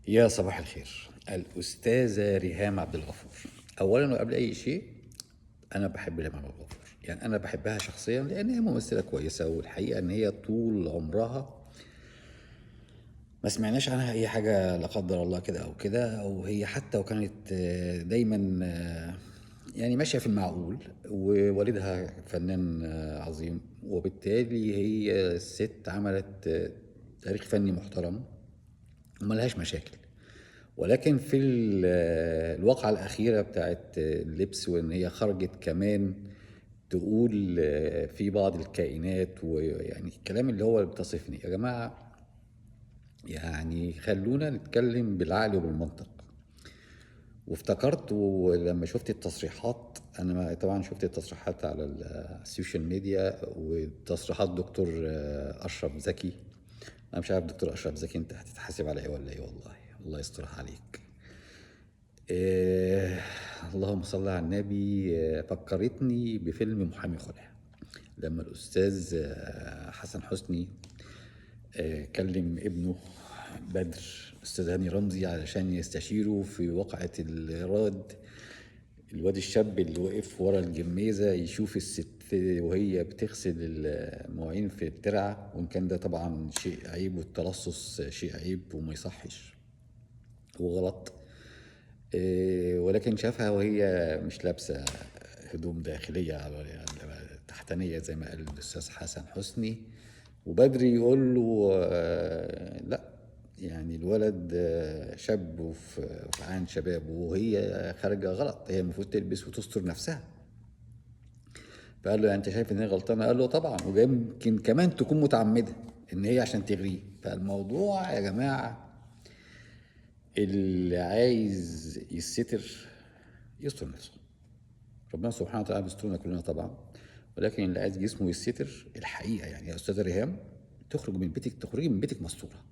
يا صباح الخير. الأستاذة ريهام عبد الغفور. أولا وقبل أي شيء، أنا بحب ريهام عبد الغفور، يعني أنا بحبها شخصيا لأن هي ممثلة كويسة، والحقيقة إن هي طول عمرها ما سمعناش عنها أي حاجة لا قدر الله كده أو كده، أو هي حتى وكانت دايما يعني ماشية في المعقول. ووالدها فنان عظيم، وبالتالي هي الست عملت تاريخ فني محترم وملهاش مشاكل. ولكن في الواقعة الأخيرة بتاعت اللبس، وإن هي خرجت كمان تقول في بعض الكائنات، ويعني الكلام اللي هو بتصفني يا جماعة، يعني خلونا نتكلم بالعقل وبالمنطق. وافتكرت لما شفت التصريحات، أنا طبعا شفت التصريحات على السوشيال ميديا وتصريحات دكتور أشرف زكي. أنا مش عارف دكتور أشرف زكي أنت هتتحاسب على إيه ولا إيه، والله الله يسترها عليك. إيه، اللهم صل على النبي. فكرتني بفيلم محامي خلع، لما الأستاذ حسن حسني كلم ابنه بدر، أستاذ هاني رمزي، علشان يستشيره في وقعة الواد الشاب اللي وقف ورا الجميزة يشوف الست وهي بتغسل المواعين في الترعة، وإن كان ده طبعا شيء عيب، والتلصص شيء عيب وما يصحش وغلط. ولكن شافها وهي مش لابسة هدوم داخلية على تحتانية زي ما قال الأستاذ حسن حسني. وبدري يقول له لا، يعني الولد شاب وفي عين شباب، وهي خارجة غلط، هي المفروض تلبس وتستر نفسها. فقال له يعني انت شايف ان هي غلطانة؟ قال له طبعا، ويمكن كمان تكون متعمدة ان هي عشان تغريه. فالموضوع يا جماعة، اللي عايز يستر يستر نفسه، ربنا سبحانه وتعالى بيسترنا كلنا طبعا. ولكن اللي عايز جسمه يستر الحقيقه، يعني يا استاذه ريهام، تخرجي من بيتك مستوره.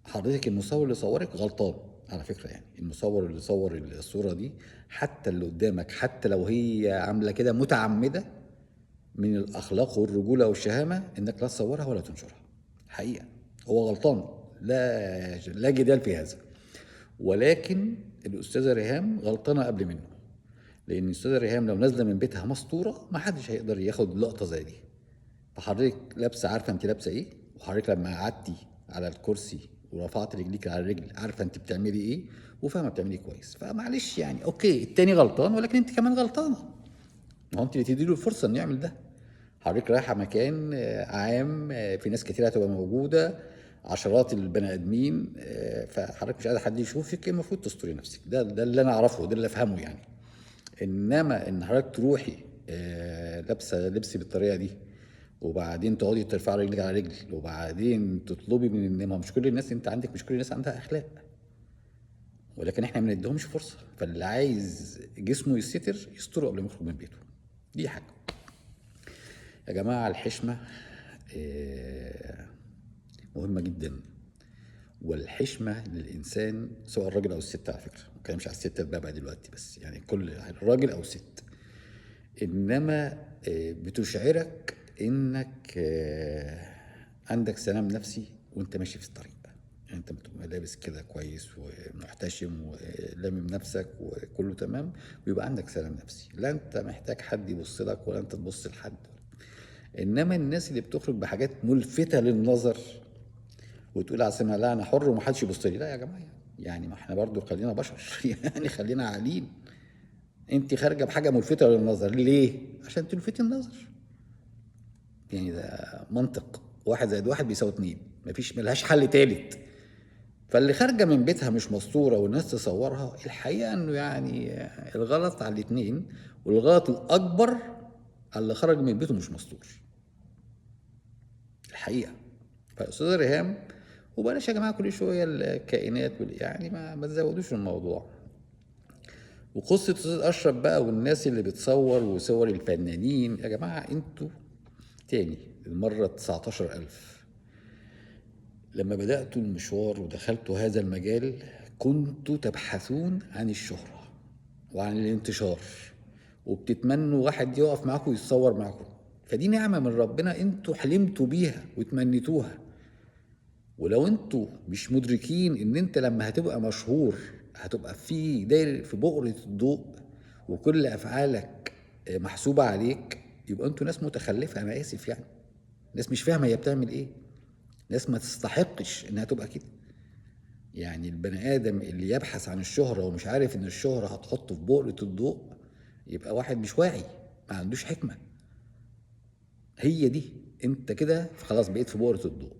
حضرتك المصور اللي صورك غلطان على فكره، يعني المصور اللي صور الصوره دي، حتى اللي قدامك، حتى لو هي عامله كده متعمده، من الاخلاق والرجوله والشهامه انك لا تصورها ولا تنشرها. حقيقه هو غلطان، لا جدال في هذا. ولكن الاستاذه ريهام غلطانه قبل منه، لان الاستاذه ريهام لو نازله من بيتها مسطوره ما حدش هيقدر ياخد لقطه زي دي. فحضرتك لابسه، عارفه انت لابسه ايه، وحضرتك لما قعدتي على الكرسي ورفعت رجليك على الرجل عارفه انت بتعملي ايه، وفاهمه بتعملي كويس. فمعلش يعني اوكي، التاني غلطان ولكن انت كمان غلطانه، ما هو انت اللي تديله الفرصه انه يعمل ده. حضرتك رايحه مكان عام، في ناس كتير هتبقى موجوده، عشرات البني ادمين، فحضرتك مش قادر حد يشوفك، المفروض تستري نفسك. ده اللي انا اعرفه، ده اللي افهمه يعني. انما ان حضرتك تروحي لابسه لبس بالطريقه دي، وبعدين تقعدي ترفعي رجلك على رجل، وبعدين تطلبي من ان ما مش كل الناس، انت عندك مش كل الناس عندها اخلاق، ولكن احنا ما بنديهمش فرصه. فاللي عايز جسمه يستر يستره قبل ما يخرج من بيته. دي حاجه يا جماعه. الحشمه مهمه جدا، والحشمه للانسان سواء الراجل او الست، على فكره ما بتكلمش على الست بقى دلوقتي بس، يعني كل الراجل او الست. انما بتشعرك انك عندك سلام نفسي وانت ماشي في الطريق. يعني انت بتبقى لابس كده كويس ومحتشم ولامم نفسك وكله تمام، ويبقى عندك سلام نفسي، لا انت محتاج حد يبص لك ولا انت تبص لحد. انما الناس اللي بتخرج بحاجات ملفتة للنظر وتقول على سمع لا انا حر ومحدش يبص لي، لا يا جماعه، يعني ما احنا برضو خلينا بشر يعني خلينا عاقلين. انت خارجه بحاجه ملفته للنظر ليه؟ عشان تلفتي النظر. يعني ده منطق، واحد زائد واحد بيساوي اتنين، مفيش ملهاش حل تالت. فاللي خارجه من بيتها مش مستوره والناس تصورها، الحقيقه انه يعني الغلط على الاتنين، والغلط الاكبر على اللي خرج من بيته مش مستور الحقيقه. فاستاذ ريهام، وبلاش يا جماعه كل شويه الكائنات يعني ما تزودوش الموضوع. وقصة أستاذ أشرف بقى والناس اللي بتصور وصور الفنانين، يا جماعة انتوا تاني المرة 19,000 لما بدأتوا المشوار ودخلتوا هذا المجال كنتوا تبحثون عن الشهرة وعن الانتشار، وبتتمنوا واحد يقف معاكم ويتصور معاكم. فدي نعمة من ربنا انتوا حلمتوا بيها وتمنيتوها. ولو انتوا مش مدركين ان انت لما هتبقى مشهور هتبقى في داير في بؤرة الضوء وكل افعالك محسوبة عليك، يبقى انتوا ناس متخلفة، انا اسف يعني. ناس مش فاهمة هي بتعمل ايه، ناس ما تستحقش انها تبقى كده. يعني البني ادم اللي يبحث عن الشهرة ومش عارف ان الشهرة هتحطه في بؤرة الضوء يبقى واحد مش واعي، ما عندوش حكمة. هي دي، انت كده خلاص بقيت في بؤرة الضوء.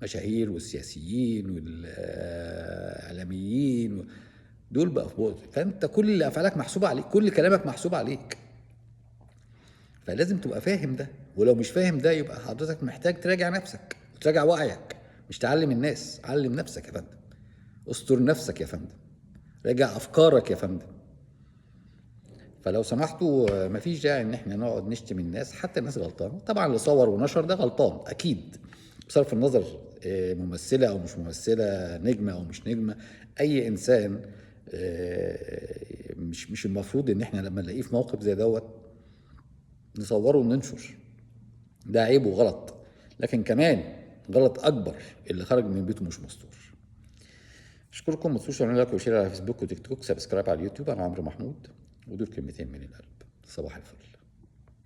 مشاهير والسياسيين والاعلاميين دول بقى في بؤرة، فانت كل افعالك محسوبة عليك، كل كلامك محسوب عليك. فلازم تبقى فاهم ده، ولو مش فاهم ده يبقى حضرتك محتاج تراجع نفسك وتراجع وعيك، مش تعلم الناس، علم نفسك يا فندم، استر نفسك يا فندم، راجع افكارك يا فندم. فلو سمحتوا مفيش داعي ان احنا نقعد نشتم الناس، حتى الناس غلطانه طبعا، اللي صور ونشر ده غلطان اكيد، بصرف النظر ممثله او مش ممثله، نجمه او مش نجمه، اي انسان مش المفروض ان احنا لما نلاقيه في موقف زي دوت نصوره وننشر، ده عيب وغلط. لكن كمان غلط اكبر اللي خرج من بيته مش مستور. اشكركم، ما تنسوش تعملوا لايك وشير على فيسبوك وتيك توك، سبسكرايب على اليوتيوب. انا عمرو محمود، ودول كلمتين من القلب. صباح الفل.